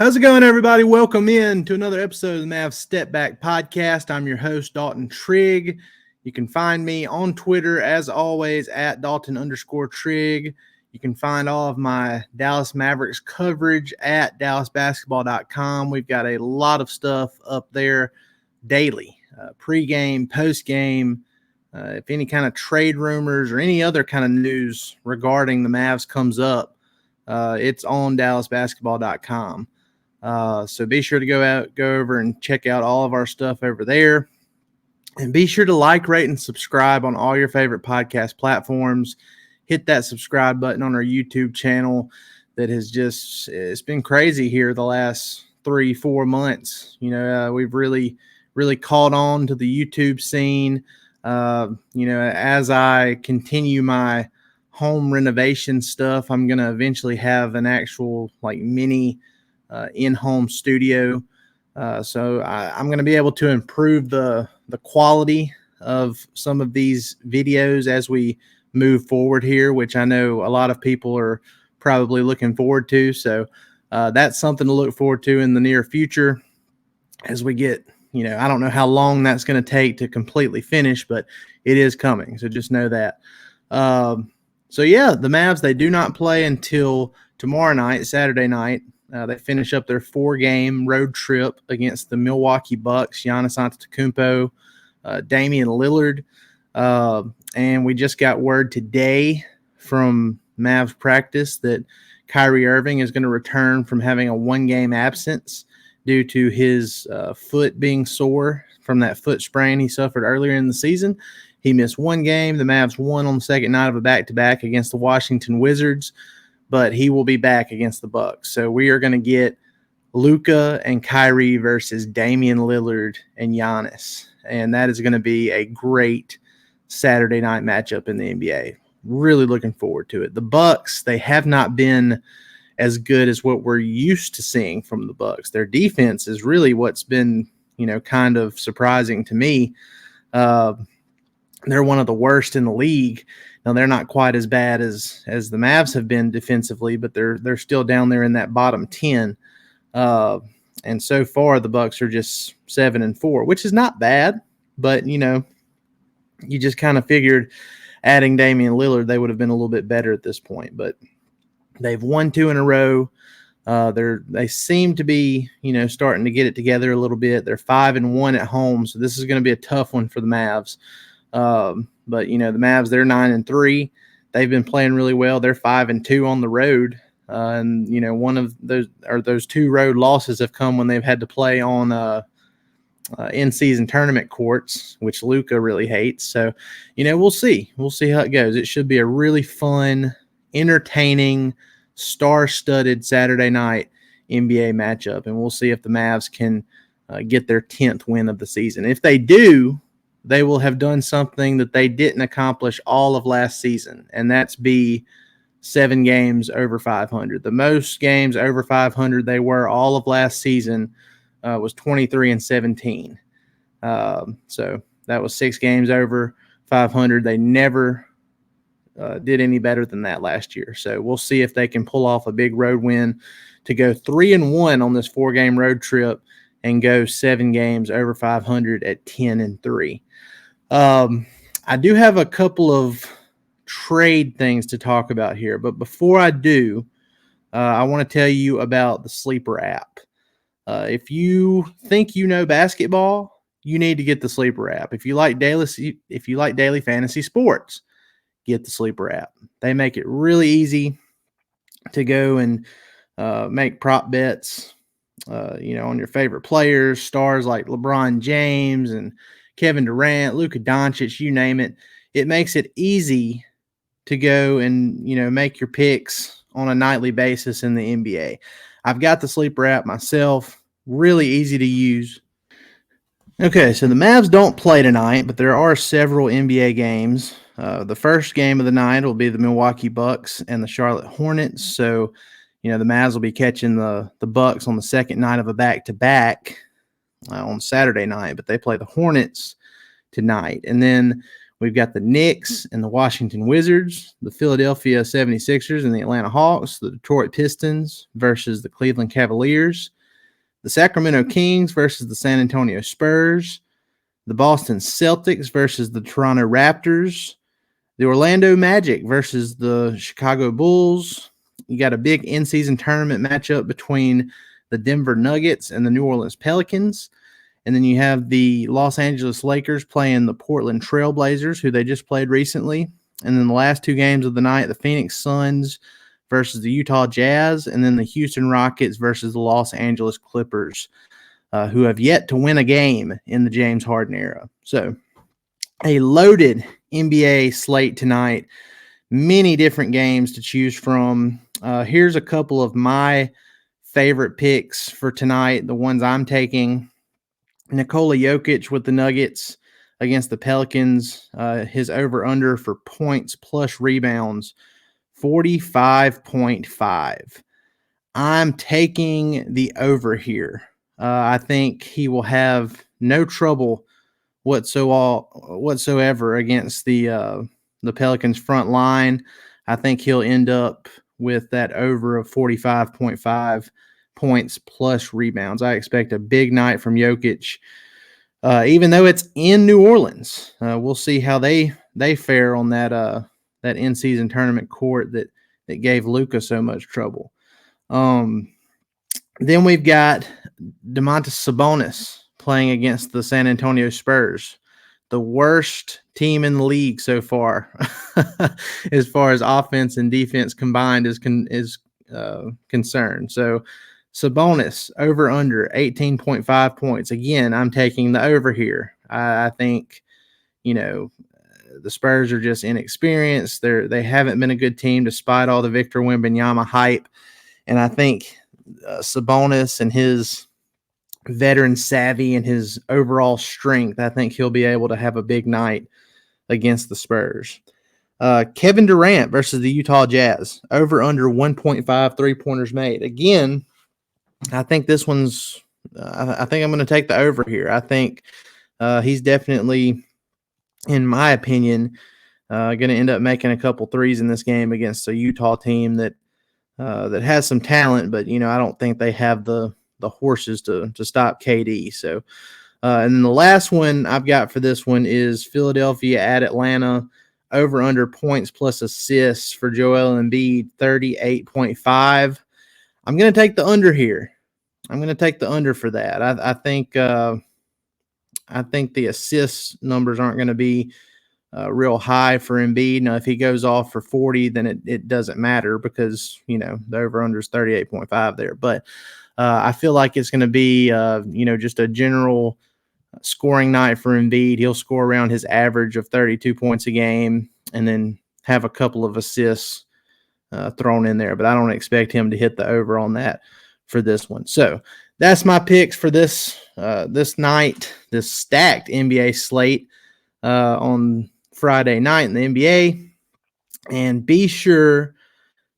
How's it going, everybody? Welcome in to another episode of the Mavs Step Back Podcast. I'm your host, Dalton Trigg. You can find me on Twitter, as always, at Dalton_Trigg. You can find all of my Dallas Mavericks coverage at DallasBasketball.com. We've got a lot of stuff up there daily, pregame, postgame. If any kind of trade rumors or any other kind of news regarding the Mavs comes up, it's on DallasBasketball.com. So be sure to go over and check out all of our stuff over there. And be sure to like, rate, and subscribe on all your favorite podcast platforms. Hit that subscribe button on our YouTube channel that it's been crazy here the last 3-4 months. We've really caught on to the YouTube scene. As I continue my home renovation stuff, I'm going to eventually have an actual mini in-home studio. So I'm going to be able to improve the quality of some of these videos as we move forward here, which I know a lot of people are probably looking forward to. So that's something to look forward to in the near future as we get, I don't know how long that's going to take to completely finish, but it is coming. So just know that. The Mavs, they do not play until tomorrow night, Saturday night. They finish up their 4-game road trip against the Milwaukee Bucks, Giannis Antetokounmpo, Damian Lillard. And we just got word today from Mavs practice that Kyrie Irving is going to return from having a 1-game absence due to his foot being sore from that foot sprain he suffered earlier in the season. He missed 1 game. The Mavs won on the second night of a back-to-back against the Washington Wizards, but he will be back against the Bucks. So we are going to get Luka and Kyrie versus Damian Lillard and Giannis. And that is going to be a great Saturday night matchup in the NBA. Really looking forward to it. The Bucks, they have not been as good as what we're used to seeing from the Bucks. Their defense is really what's been, kind of surprising to me. They're one of the worst in the league. Now, they're not quite as bad as the Mavs have been defensively, but they're still down there in that bottom 10. And so far, the Bucks are just 7-4, which is not bad. But, you just kind of figured adding Damian Lillard, they would have been a little bit better at this point. But they've won 2 in a row. They seem to be, starting to get it together a little bit. They're 5-1 at home, so this is going to be a tough one for the Mavs. But the Mavs, they're 9-3. They've been playing really well. They're 5-2 on the road. And one of those 2 road losses have come when they've had to play on in-season tournament courts, which Luka really hates. So, we'll see. We'll see how it goes. It should be a really fun, entertaining, star-studded Saturday night NBA matchup. And we'll see if the Mavs can get their 10th win of the season. If they do, they will have done something that they didn't accomplish all of last season, and that's be 7 games over 500. The most games over 500 they were all of last season was 23-17. So that was 6 games over 500. They never did any better than that last year. So we'll see if they can pull off a big road win to go 3-1 on this 4-game road trip and go 7 games over 500 at 10-3. I do have a couple of trade things to talk about here, but before I do, I want to tell you about the Sleeper app. If you think you know basketball, you need to get the Sleeper app. If you like daily fantasy sports, get the Sleeper app. They make it really easy to go and make prop bets. On your favorite players, stars like LeBron James and Kevin Durant, Luka Doncic, you name it. It makes it easy to go and, make your picks on a nightly basis in the NBA. I've got the Sleeper app myself, really easy to use. Okay, so the Mavs don't play tonight, but there are several NBA games. The first game of the night will be the Milwaukee Bucks and the Charlotte Hornets. So, the Mavs will be catching the Bucks on the second night of a back-to-back on Saturday night, but they play the Hornets tonight. And then We've got the Knicks and the Washington Wizards, the Philadelphia 76ers and the Atlanta Hawks, the Detroit Pistons versus the Cleveland Cavaliers, the Sacramento Kings versus the San Antonio Spurs, the Boston Celtics versus the Toronto Raptors, the Orlando Magic versus the Chicago Bulls. You got a big in-season tournament matchup between the Denver Nuggets and the New Orleans Pelicans. And then you have the Los Angeles Lakers playing the Portland Trail Blazers, who they just played recently. And then the last two games of the night, the Phoenix Suns versus the Utah Jazz, and then the Houston Rockets versus the Los Angeles Clippers, who have yet to win a game in the James Harden era. So a loaded NBA slate tonight, many different games to choose from. Here's a couple of my favorite picks for tonight, the ones I'm taking. Nikola Jokic with the Nuggets against the Pelicans, his over-under for points plus rebounds, 45.5. I'm taking the over here. I think he will have no trouble whatsoever against the Pelicans front line. I think he'll end up with that over of 45.5 points plus rebounds. I expect a big night from Jokic, even though it's in New Orleans. We'll see how they fare on that in-season tournament court that gave Luka so much trouble. Then we've got Domantas Sabonis playing against the San Antonio Spurs, the worst team in the league so far, as far as offense and defense combined is concerned. So Sabonis over under 18.5 points. Again, I'm taking the over here. I think, the Spurs are just inexperienced. They haven't been a good team despite all the Victor Wembanyama hype. And I think Sabonis and his veteran savvy and his overall strength, I think he'll be able to have a big night against the Spurs. Kevin Durant versus the Utah Jazz, over under 1.5 3-pointers made. Again, I think this one's I think I'm going to take the over here. I think he's definitely, in my opinion, going to end up making a couple threes in this game against a Utah team that has some talent, but I don't think they have the horses to stop KD. So, and then the last one I've got for this one is Philadelphia at Atlanta, over under points plus assists for Joel Embiid, 38.5. I'm going to take the under here. I'm going to take the under for that. I think the assist numbers aren't going to be real high for Embiid. Now, if he goes off for 40, then it doesn't matter because, the over-under is 38.5 there. But I feel like it's going to be, just a general scoring night for Embiid. He'll score around his average of 32 points a game and then have a couple of assists thrown in there. But I don't expect him to hit the over on that for this one. So that's my picks for this night, this stacked NBA slate on Friday night in the NBA. And be sure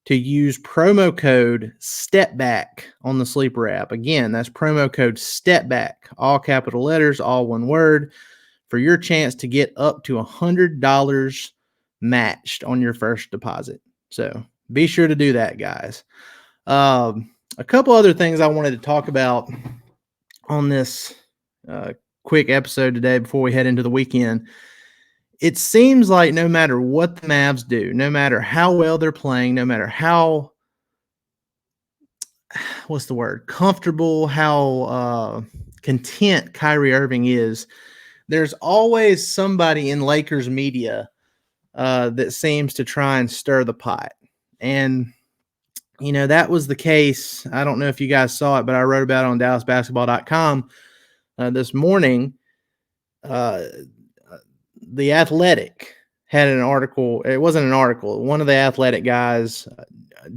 to use promo code STEPBACK on the Sleeper app. Again, that's promo code STEPBACK, all capital letters, all one word, for your chance to get up to $100 matched on your first deposit. So be sure to do that, guys. A couple other things I wanted to talk about on this quick episode today before we head into the weekend. It seems like no matter what the Mavs do, no matter how well they're playing, no matter how, comfortable, how content Kyrie Irving is, there's always somebody in Lakers media that seems to try and stir the pot. And, that was the case. I don't know if you guys saw it, but I wrote about it on DallasBasketball.com this morning. The Athletic had an article. It wasn't an article. One of the Athletic guys,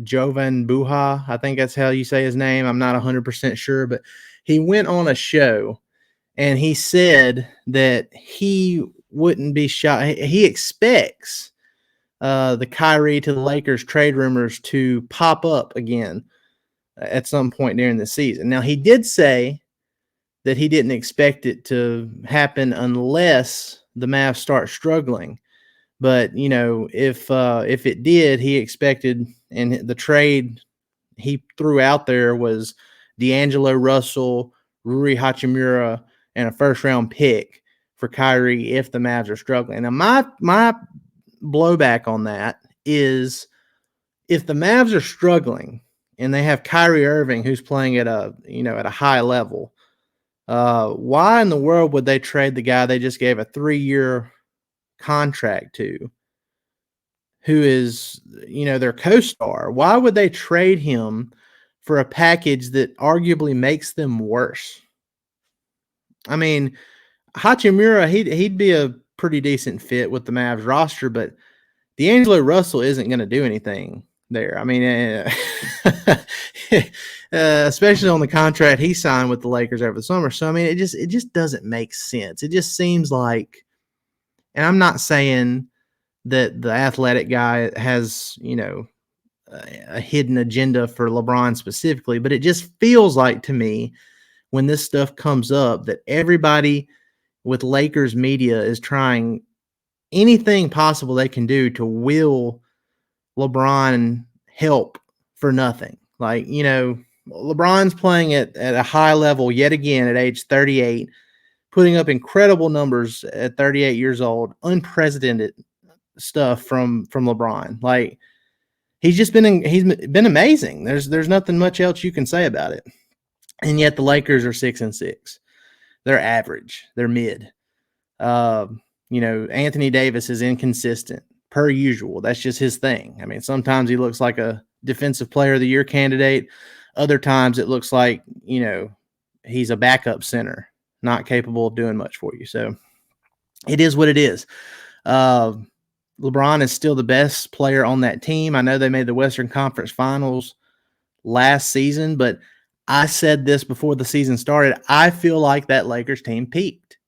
Jovan Buha, I think that's how you say his name. I'm not 100% sure, but he went on a show and he said that he wouldn't be shocked. He expects the Kyrie to the Lakers trade rumors to pop up again at some point during the season. Now, he did say that he didn't expect it to happen unless the Mavs start struggling. But if it did, he expected, and the trade he threw out there was D'Angelo Russell, Rui Hachimura, and a first round pick for Kyrie if the Mavs are struggling. Now my blowback on that is, if the Mavs are struggling and they have Kyrie Irving who's playing at a high level, why in the world would they trade the guy they just gave a 3-year contract to, who is, their co-star? Why would they trade him for a package that arguably makes them worse? I mean, Hachimura, he'd be a pretty decent fit with the Mavs roster, but D'Angelo Russell isn't going to do anything there. I mean, especially on the contract he signed with the Lakers over the summer. So I mean, it just doesn't make sense. It just seems like, and I'm not saying that the athletic guy has, a hidden agenda for LeBron specifically, but it just feels like to me, when this stuff comes up, that everybody with Lakers media is trying anything possible they can do to will LeBron help for nothing. Like, LeBron's playing at a high level yet again at age 38, putting up incredible numbers at 38 years old, unprecedented stuff from LeBron. Like, he's been amazing. There's nothing much else you can say about it. And yet the Lakers are 6-6. They're average. They're mid. Anthony Davis is inconsistent per usual. That's just his thing. I mean, sometimes he looks like a defensive player of the year candidate. Other times it looks like, he's a backup center, not capable of doing much for you. So it is what it is. LeBron is still the best player on that team. I know they made the Western Conference Finals last season, but I said this before the season started. I feel like that Lakers team peaked.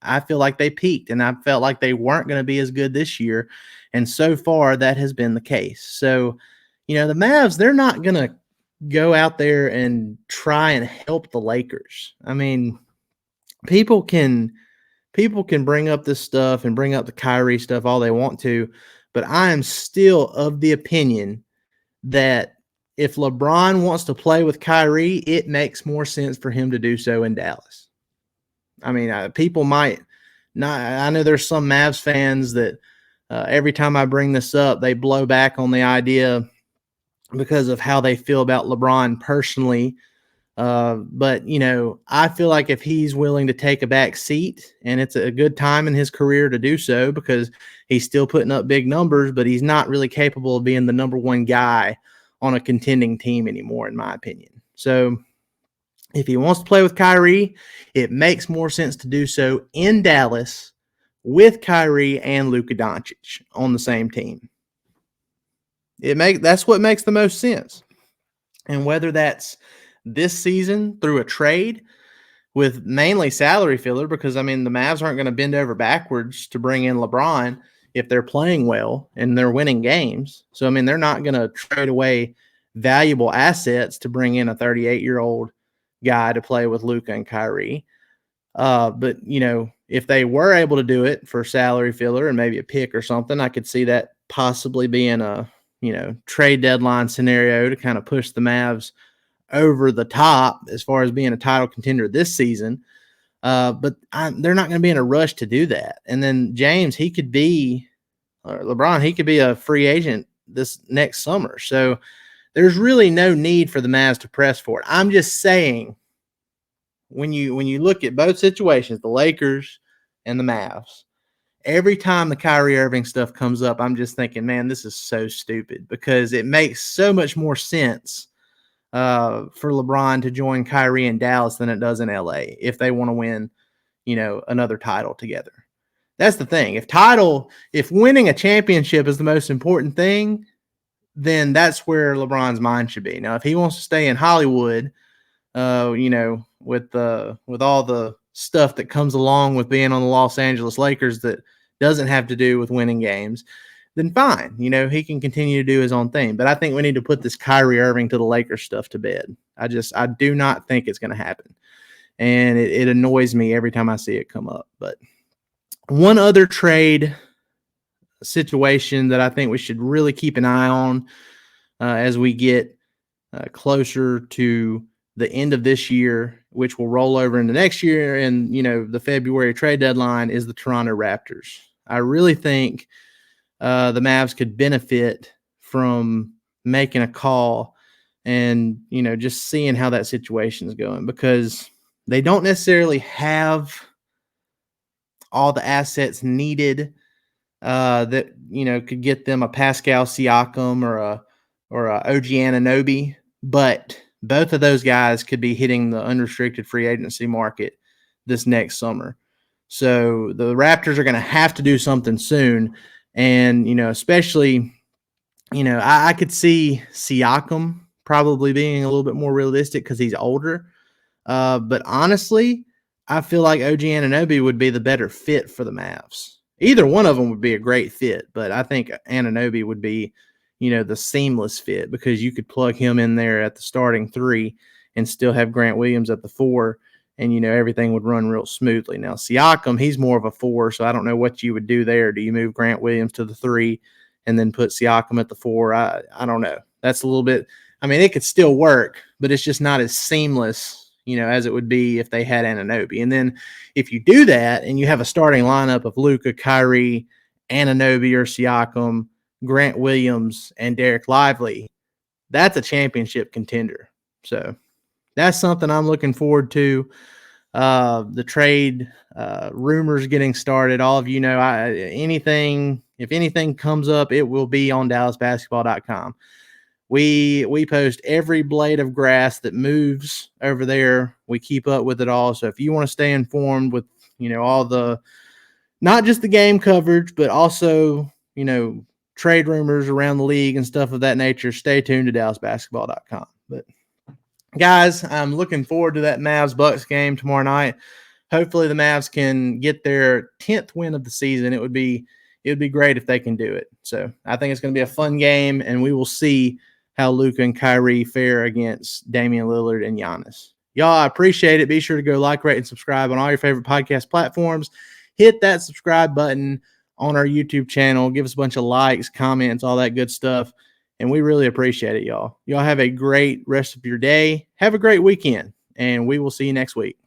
I feel like they peaked, and I felt like they weren't going to be as good this year. And so far, that has been the case. So, the Mavs, they're not going to go out there and try and help the Lakers. I mean, people can bring up this stuff and bring up the Kyrie stuff all they want to, but I am still of the opinion that if LeBron wants to play with Kyrie, it makes more sense for him to do so in Dallas. I mean, people might not. I know there's some Mavs fans that every time I bring this up, they blow back on the idea because of how they feel about LeBron personally. But I feel like if he's willing to take a back seat, and it's a good time in his career to do so, because he's still putting up big numbers, but he's not really capable of being the number one guy on a contending team anymore, in my opinion. So if he wants to play with Kyrie, it makes more sense to do so in Dallas with Kyrie and Luka Doncic on the same team. That's what makes the most sense. And whether that's this season through a trade with mainly salary filler, because, I mean, the Mavs aren't going to bend over backwards to bring in LeBron if they're playing well and they're winning games. So, I mean, they're not going to trade away valuable assets to bring in a 38-year-old guy to play with Luka and Kyrie. But, if they were able to do it for salary filler and maybe a pick or something, I could see that possibly being a, trade deadline scenario to kind of push the Mavs over the top as far as being a title contender this season. But they're not going to be in a rush to do that. And then James, LeBron, he could be a free agent this next summer. So there's really no need for the Mavs to press for it. I'm just saying, when you look at both situations, the Lakers and the Mavs, every time the Kyrie Irving stuff comes up, I'm just thinking, man, this is so stupid, because it makes so much more sense for LeBron to join Kyrie in Dallas than it does in LA if they want to win, another title together. That's the thing. If winning a championship is the most important thing, then that's where LeBron's mind should be. Now, if he wants to stay in Hollywood, with all the stuff that comes along with being on the Los Angeles Lakers that doesn't have to do with winning games, then fine. He can continue to do his own thing. But I think we need to put this Kyrie Irving to the Lakers stuff to bed. I do not think it's going to happen. And it annoys me every time I see it come up. But one other trade situation that I think we should really keep an eye on as we get closer to the end of this year, which will roll over into next year. And, the February trade deadline is the Toronto Raptors. I really think the Mavs could benefit from making a call and, just seeing how that situation is going, because they don't necessarily have all the assets needed that, could get them a Pascal Siakam or a OG Anunoby, but both of those guys could be hitting the unrestricted free agency market this next summer. So the Raptors are going to have to do something soon. And, especially, I could see Siakam probably being a little bit more realistic because he's older. But honestly, I feel like OG Anunoby would be the better fit for the Mavs. Either one of them would be a great fit, but I think Anunoby would be, the seamless fit, because you could plug him in there at the starting three and still have Grant Williams at the four, and, everything would run real smoothly. Now, Siakam, he's more of a four, so I don't know what you would do there. Do you move Grant Williams to the three and then put Siakam at the four? I don't know. That's a little bit – it could still work, but it's just not as seamless, as it would be if they had Anunoby. And then if you do that and you have a starting lineup of Luka, Kyrie, Anunoby or Siakam, Grant Williams, and Derek Lively, that's a championship contender. So that's something I'm looking forward to. The trade rumors getting started. All of if anything comes up, it will be on DallasBasketball.com. We post every blade of grass that moves over there. We keep up with it all. So if you want to stay informed with, all the, not just the game coverage, but also, trade rumors around the league and stuff of that nature, stay tuned to DallasBasketball.com. But guys, I'm looking forward to that Mavs-Bucks game tomorrow night. Hopefully the Mavs can get their 10th win of the season. It would be great if they can do it. So I think it's going to be a fun game, and we will see how Luka and Kyrie fare against Damian Lillard and Giannis. Y'all, I appreciate it. Be sure to go like, rate, and subscribe on all your favorite podcast platforms. Hit that subscribe button on our YouTube channel. Give us a bunch of likes, comments, all that good stuff. And we really appreciate it, y'all. Y'all have a great rest of your day. Have a great weekend, and we will see you next week.